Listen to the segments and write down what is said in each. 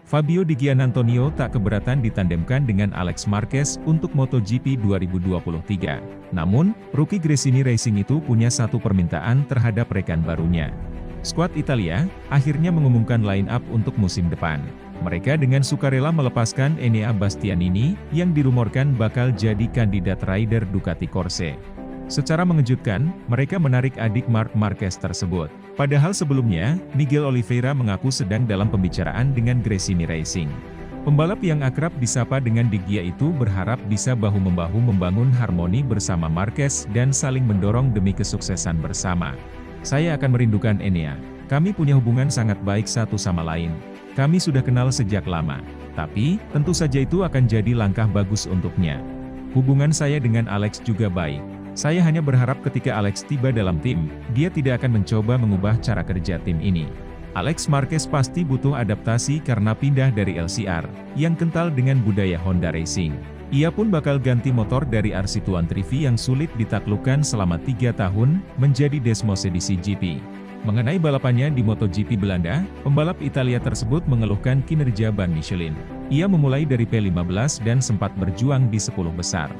Fabio Di Giannantonio tak keberatan ditandemkan dengan Alex Marquez untuk MotoGP 2023. Namun, rookie Gresini Racing itu punya satu permintaan terhadap rekan barunya. Skuad Italia akhirnya mengumumkan line-up untuk musim depan. Mereka dengan sukarela melepaskan Enea Bastianini, yang dirumorkan bakal jadi kandidat rider Ducati Corse. Secara mengejutkan, mereka menarik adik Marc Marquez tersebut. Padahal sebelumnya, Miguel Oliveira mengaku sedang dalam pembicaraan dengan Gresini Racing. Pembalap yang akrab disapa dengan Di Gia itu berharap bisa bahu-membahu membangun harmoni bersama Marquez dan saling mendorong demi kesuksesan bersama. Saya akan merindukan Enea. Kami punya hubungan sangat baik satu sama lain. Kami sudah kenal sejak lama. Tapi, tentu saja itu akan jadi langkah bagus untuknya. Hubungan saya dengan Alex juga baik. Saya hanya berharap ketika Alex tiba dalam tim, dia tidak akan mencoba mengubah cara kerja tim ini. Alex Marquez pasti butuh adaptasi karena pindah dari LCR, yang kental dengan budaya Honda Racing. Ia pun bakal ganti motor dari RC Tuan Trivi yang sulit ditaklukkan selama 3 tahun, menjadi Desmos edisi GP. Mengenai balapannya di MotoGP Belanda, pembalap Italia tersebut mengeluhkan kinerja ban Michelin. Ia memulai dari P15 dan sempat berjuang di 10 besar.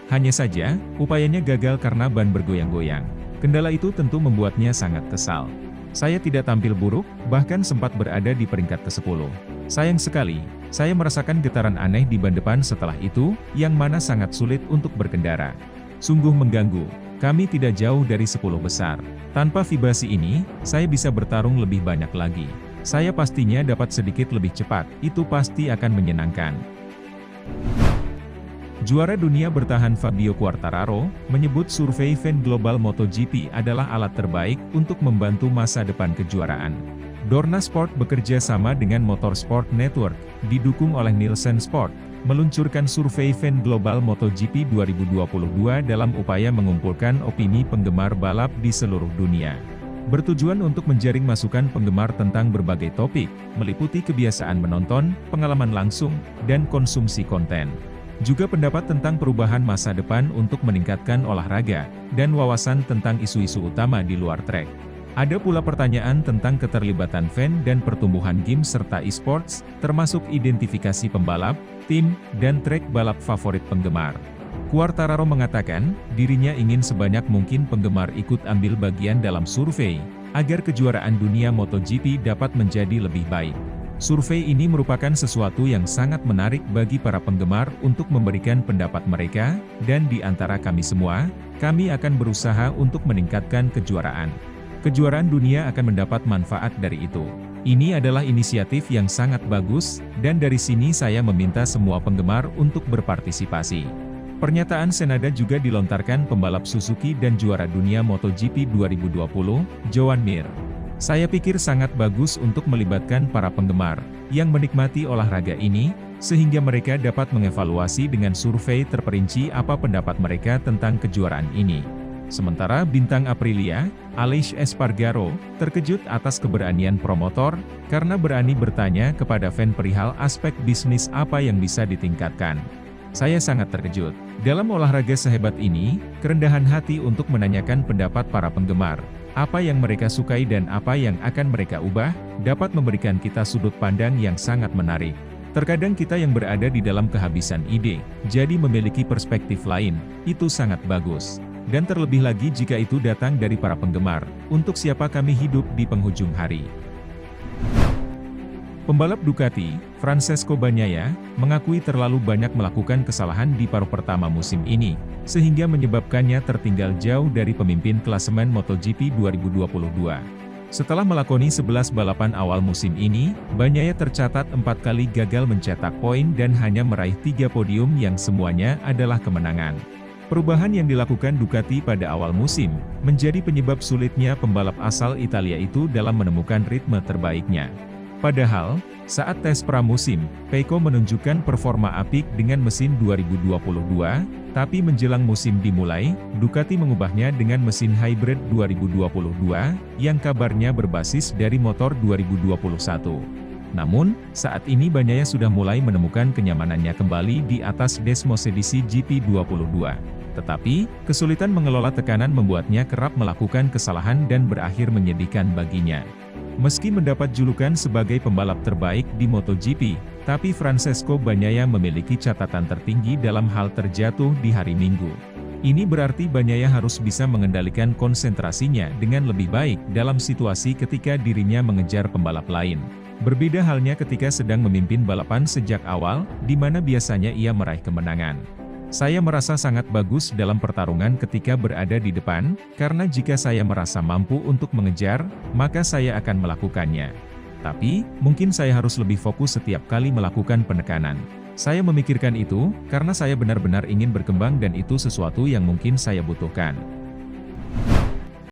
Hanya saja, upayanya gagal karena ban bergoyang-goyang. Kendala itu tentu membuatnya sangat kesal. Saya tidak tampil buruk, bahkan sempat berada di peringkat ke-10. Sayang sekali, saya merasakan getaran aneh di ban depan setelah itu, yang mana sangat sulit untuk berkendara. Sungguh mengganggu, kami tidak jauh dari 10 besar. Tanpa vibrasi ini, saya bisa bertarung lebih banyak lagi. Saya pastinya dapat sedikit lebih cepat, itu pasti akan menyenangkan. Juara dunia bertahan Fabio Quartararo, menyebut survei fan global MotoGP adalah alat terbaik untuk membantu masa depan kejuaraan. Dorna Sport bekerja sama dengan Motorsport Network, didukung oleh Nielsen Sport, meluncurkan survei fan global MotoGP 2022 dalam upaya mengumpulkan opini penggemar balap di seluruh dunia. Bertujuan untuk menjaring masukan penggemar tentang berbagai topik, meliputi kebiasaan menonton, pengalaman langsung, dan konsumsi konten. Juga pendapat tentang perubahan masa depan untuk meningkatkan olahraga, dan wawasan tentang isu-isu utama di luar trek. Ada pula pertanyaan tentang keterlibatan fan dan pertumbuhan game serta e-sports, termasuk identifikasi pembalap, tim, dan trek balap favorit penggemar. Quartararo mengatakan, dirinya ingin sebanyak mungkin penggemar ikut ambil bagian dalam survei, agar kejuaraan dunia MotoGP dapat menjadi lebih baik. Survei ini merupakan sesuatu yang sangat menarik bagi para penggemar untuk memberikan pendapat mereka, dan di antara kami semua, kami akan berusaha untuk meningkatkan kejuaraan. Kejuaraan dunia akan mendapat manfaat dari itu. Ini adalah inisiatif yang sangat bagus, dan dari sini saya meminta semua penggemar untuk berpartisipasi. Pernyataan senada juga dilontarkan pembalap Suzuki dan juara dunia MotoGP 2020, Joan Mir. Saya pikir sangat bagus untuk melibatkan para penggemar yang menikmati olahraga ini, sehingga mereka dapat mengevaluasi dengan survei terperinci apa pendapat mereka tentang kejuaraan ini. Sementara bintang Aprilia, Aleix Espargaro, terkejut atas keberanian promotor, karena berani bertanya kepada fan perihal aspek bisnis apa yang bisa ditingkatkan. Saya sangat terkejut. Dalam olahraga sehebat ini, kerendahan hati untuk menanyakan pendapat para penggemar, apa yang mereka sukai dan apa yang akan mereka ubah, dapat memberikan kita sudut pandang yang sangat menarik. Terkadang kita yang berada di dalam kehabisan ide, jadi memiliki perspektif lain, itu sangat bagus. Dan terlebih lagi jika itu datang dari para penggemar, untuk siapa kami hidup di penghujung hari. Pembalap Ducati, Francesco Bagnaia, mengakui terlalu banyak melakukan kesalahan di paruh pertama musim ini, sehingga menyebabkannya tertinggal jauh dari pemimpin klasemen MotoGP 2022. Setelah melakoni 11 balapan awal musim ini, Bagnaia tercatat 4 kali gagal mencetak poin dan hanya meraih 3 podium yang semuanya adalah kemenangan. Perubahan yang dilakukan Ducati pada awal musim, menjadi penyebab sulitnya pembalap asal Italia itu dalam menemukan ritme terbaiknya. Padahal, saat tes pramusim, Pecco menunjukkan performa apik dengan mesin 2022, tapi menjelang musim dimulai, Ducati mengubahnya dengan mesin hybrid 2022, yang kabarnya berbasis dari motor 2021. Namun, saat ini Bagnaia sudah mulai menemukan kenyamanannya kembali di atas Desmos edisi GP22. Tetapi, kesulitan mengelola tekanan membuatnya kerap melakukan kesalahan dan berakhir menyedihkan baginya. Meski mendapat julukan sebagai pembalap terbaik di MotoGP, tapi Francesco Bagnaia memiliki catatan tertinggi dalam hal terjatuh di hari Minggu. Ini berarti Bagnaia harus bisa mengendalikan konsentrasinya dengan lebih baik dalam situasi ketika dirinya mengejar pembalap lain. Berbeda halnya ketika sedang memimpin balapan sejak awal, di mana biasanya ia meraih kemenangan. Saya merasa sangat bagus dalam pertarungan ketika berada di depan, karena jika saya merasa mampu untuk mengejar, maka saya akan melakukannya. Tapi, mungkin saya harus lebih fokus setiap kali melakukan penekanan. Saya memikirkan itu, karena saya benar-benar ingin berkembang dan itu sesuatu yang mungkin saya butuhkan.